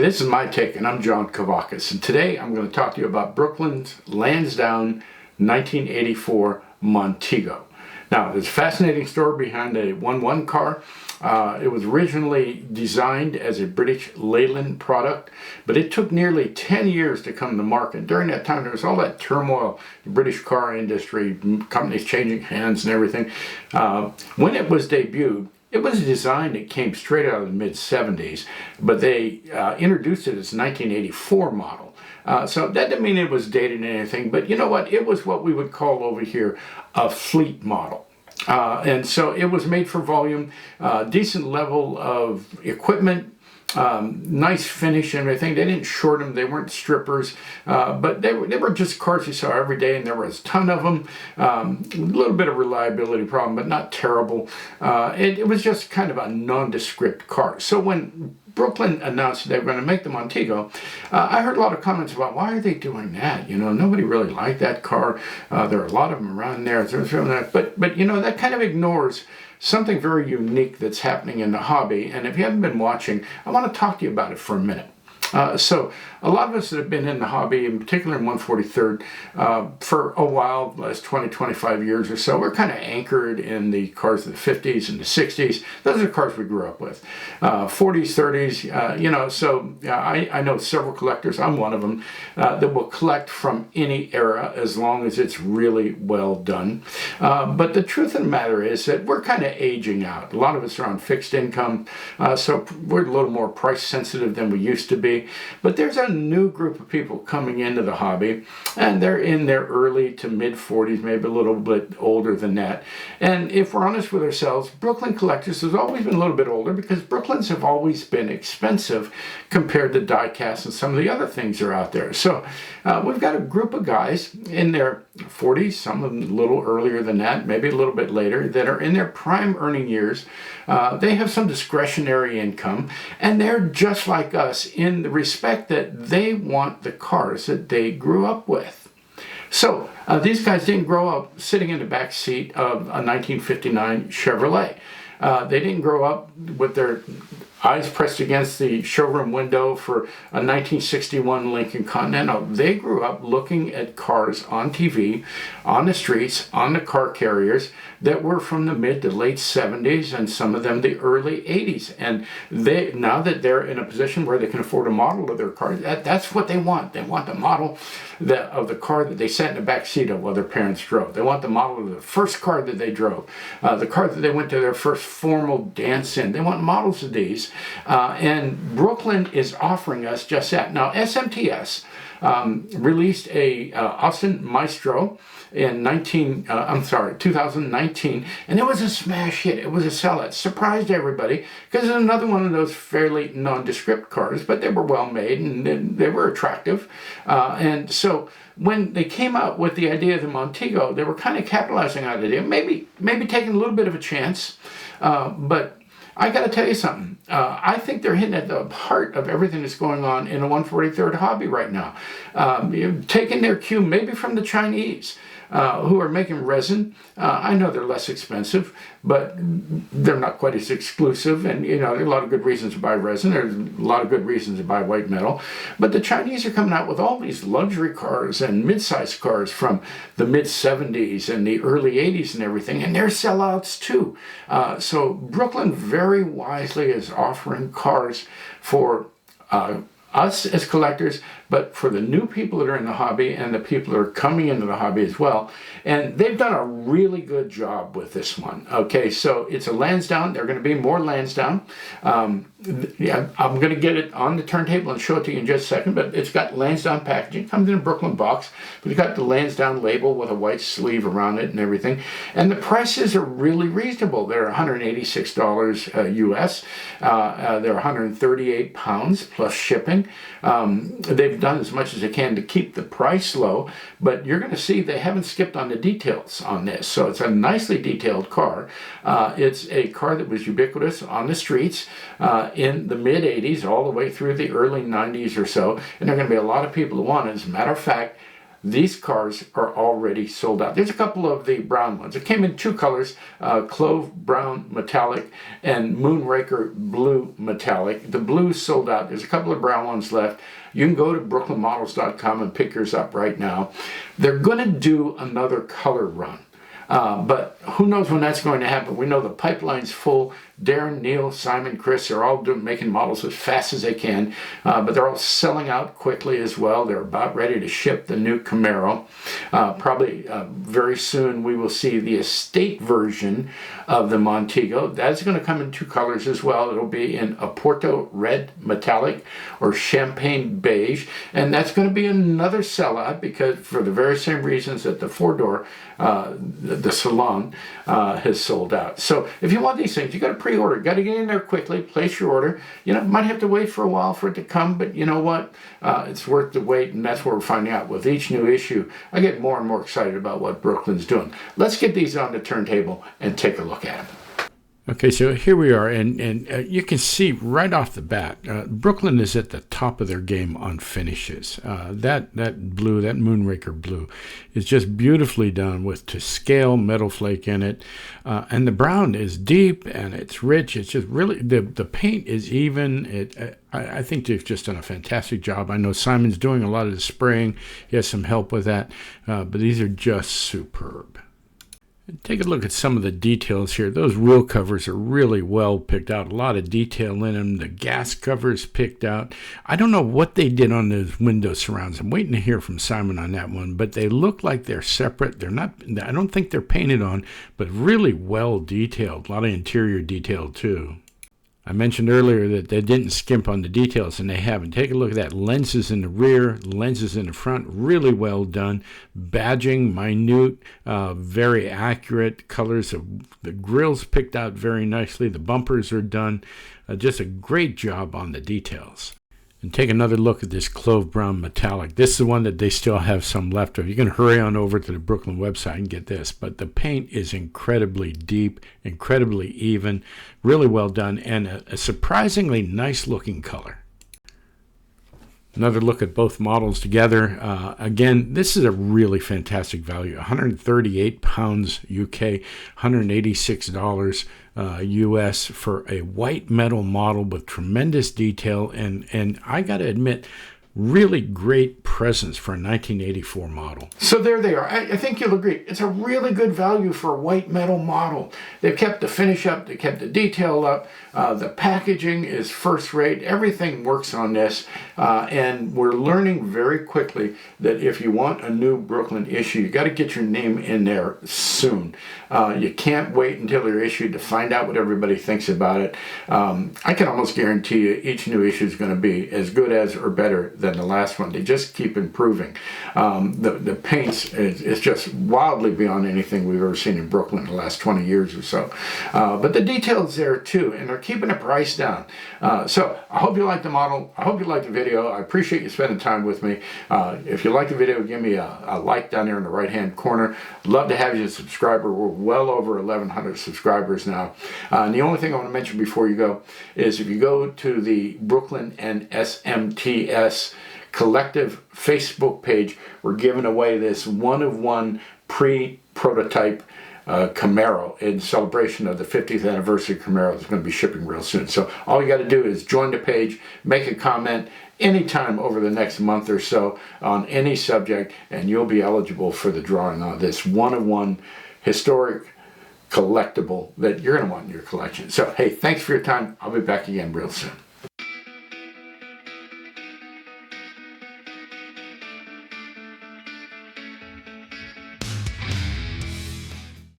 Hey, this is my take, and I'm John Kavakis, and today I'm going to talk to you about Brooklyn's Lansdowne 1984 Montego. Now, there's a fascinating story behind a 1-1 car. It was originally designed as a British Leyland product, but it took nearly 10 years to come to market. During that time, there was all that turmoil, the British car industry, companies changing hands and everything. When it was debuted, it was a design that came straight out of the mid-70s, but they introduced it as a 1984 model. So that didn't mean it was dated or anything, but you know what? It was what we would call over here a fleet model. And so it was made for volume, decent level of equipment, nice finish and everything. They didn't short them, they weren't strippers, but they were just cars you saw every day, and there was a ton of them. A little bit of reliability problem, but not terrible. It was just kind of a nondescript car. So when Brooklyn announced they were going to make the Montego, I heard a lot of comments about why are they doing that? You know, nobody really liked that car. There are a lot of them around there. But you know, that kind of ignores something very unique that's happening in the hobby. And if you haven't been watching, I want to talk to you about it for a minute. So a lot of us that have been in the hobby, in particular in 143rd, for a while, the last 20-25 years or so, we're kind of anchored in the cars of the 50s and the 60s. Those are the cars we grew up with. 40s, 30s, you know, so I know several collectors, I'm one of them, that will collect from any era as long as it's really well done. But the truth of the matter is that we're kind of aging out. A lot of us are on fixed income, so we're a little more price sensitive than we used to be. But there's a new group of people coming into the hobby, and they're in their early to mid 40s, maybe a little bit older than that. And if we're honest with ourselves, Brooklyn collectors has always been a little bit older because Brooklyns have always been expensive compared to die-cast and some of the other things that are out there. So we've got a group of guys in their 40s, some of them a little earlier than that, maybe a little bit later, that are in their prime earning years. They have some discretionary income, and they're just like us in the respect that they want the cars that they grew up with. So these guys didn't grow up sitting in the back seat of a 1959 Chevrolet. They didn't grow up with their eyes pressed against the showroom window for a 1961 Lincoln Continental. They grew up looking at cars on TV, on the streets, on the car carriers that were from the mid to late 70s and some of them the early 80s. And they, now that they're in a position where they can afford a model of their car, that's what they want. They want the model of the car that they sat in the back seat of while their parents drove. They want the model of the first car that they drove, the car that they went to their first formal dance in. They want models of these. And Brooklyn is offering us just that. Now, SMTS released a Austin Maestro in 2019, and it was a smash hit. It was a sellout. Surprised everybody because it's another one of those fairly nondescript cars, but they were well made and they were attractive. And so when they came out with the idea of the Montego, they were kind of capitalizing on the idea, maybe taking a little bit of a chance, but I got to tell you something. I think they're hitting at the heart of everything that's going on in the 143rd hobby right now. Taking their cue maybe from the Chinese, who are making resin. I know they're less expensive, but they're not quite as exclusive. And, you know, there are a lot of good reasons to buy resin. There's a lot of good reasons to buy white metal. But the Chinese are coming out with all these luxury cars and mid-sized cars from the mid-70s and the early 80s and everything, and they're sellouts too. So Brooklyn very wisely is offering cars for us as collectors, but for the new people that are in the hobby and the people that are coming into the hobby as well. And they've done a really good job with this one. Okay, so it's a Lansdowne. There are going to be more Lansdowne. Yeah, I'm going to get it on the turntable and show it to you in just a second, but it's got Lansdowne packaging. It comes in a Brooklyn box, but it's got the Lansdowne label with a white sleeve around it and everything. And the prices are really reasonable. They're $186 US. They're 138 pounds plus shipping. They've done as much as they can to keep the price low, but you're going to see they haven't skipped on the details on this. So it's a nicely detailed car. It's a car that was ubiquitous on the streets in the mid 80s all the way through the early 90s or so, and there are going to be a lot of people who want it. As a matter of fact, these cars are already sold out. There's a couple of the brown ones. It came in two colors, Clove Brown Metallic and Moonraker Blue Metallic. The blue's sold out. There's a couple of brown ones left. You can go to brooklynmodels.com and pick yours up right now. They're going to do another color run. But who knows when that's going to happen. We know the pipeline's full. Darren, Neil, Simon, Chris are all making models as fast as they can, but they're all selling out quickly as well. They're about ready to ship the new Camaro. Probably very soon we will see the estate version of the Montego. That's going to come in two colors as well. It'll be in a Porto Red Metallic or Champagne Beige, and that's going to be another sellout because for the very same reasons that the four-door, the Salon, has sold out. So if you want these things, you got to pre-order. Got to get in there quickly. Place your order. You know, might have to wait for a while for it to come, but you know what? It's worth the wait, and that's what we're finding out. With each new issue, I get more and more excited about what Brooklyn's doing. Let's get these on the turntable and take a look at them. Okay, so here we are, and you can see right off the bat, Brooklyn is at the top of their game on finishes. That blue, that Moonraker blue, is just beautifully done with to scale metal flake in it, and the brown is deep and it's rich. It's just really the paint is even. I think they've just done a fantastic job. I know Simon's doing a lot of the spraying. He has some help with that, but these are just superb. Take a look at some of the details here. Those wheel covers are really well picked out. A lot of detail in them. The gas covers picked out. I don't know what they did on those window surrounds. I'm waiting to hear from Simon on that one, but they look like they're separate. They're not, I don't think they're painted on, but really well detailed. A lot of interior detail too. I mentioned earlier that they didn't skimp on the details, and they haven't. Take a look at that. Lenses in the rear, lenses in the front, really well done. Badging, minute, very accurate. Colors of the grills picked out very nicely. The bumpers are done. Just a great job on the details. And take another look at this Clove Brown Metallic. This is the one that they still have some left of. You can hurry on over to the Brooklyn website and get this. But the paint is incredibly deep, incredibly even, really well done, and a surprisingly nice looking color. Another look at both models together. Again, this is a really fantastic value. 138 pounds UK, $186 US for a white metal model with tremendous detail, and I got to admit, really great presence for a 1984 model. So there they are. I think you'll agree. It's a really good value for a white metal model. They've kept the finish up. They kept the detail up. The packaging is first rate. Everything works on this. And we're learning very quickly that if you want a new Brooklyn issue, you got to get your name in there soon. You can't wait until they're issued to find out what everybody thinks about it. I can almost guarantee you each new issue is going to be as good as or better than the last one. They just keep improving. The paints is just wildly beyond anything we've ever seen in Brooklyn in the last 20 years or so. But the details there too, and they're keeping the price down. So I hope you like the model. I hope you like the video. I appreciate you spending time with me. If you like the video, give me a like down there in the right hand corner. Love to have you as a subscriber. We're well over 1,100 subscribers now. And the only thing I want to mention before you go is if you go to the Brooklyn and SMTS collective Facebook page, we're giving away this one-of-one pre-prototype Camaro in celebration of the 50th anniversary of Camaro that's going to be shipping real soon. So all you got to do is join the page, make a comment anytime over the next month or so on any subject, and you'll be eligible for the drawing on this one-of-one historic collectible that you're going to want in your collection. So hey, thanks for your time. I'll be back again real soon.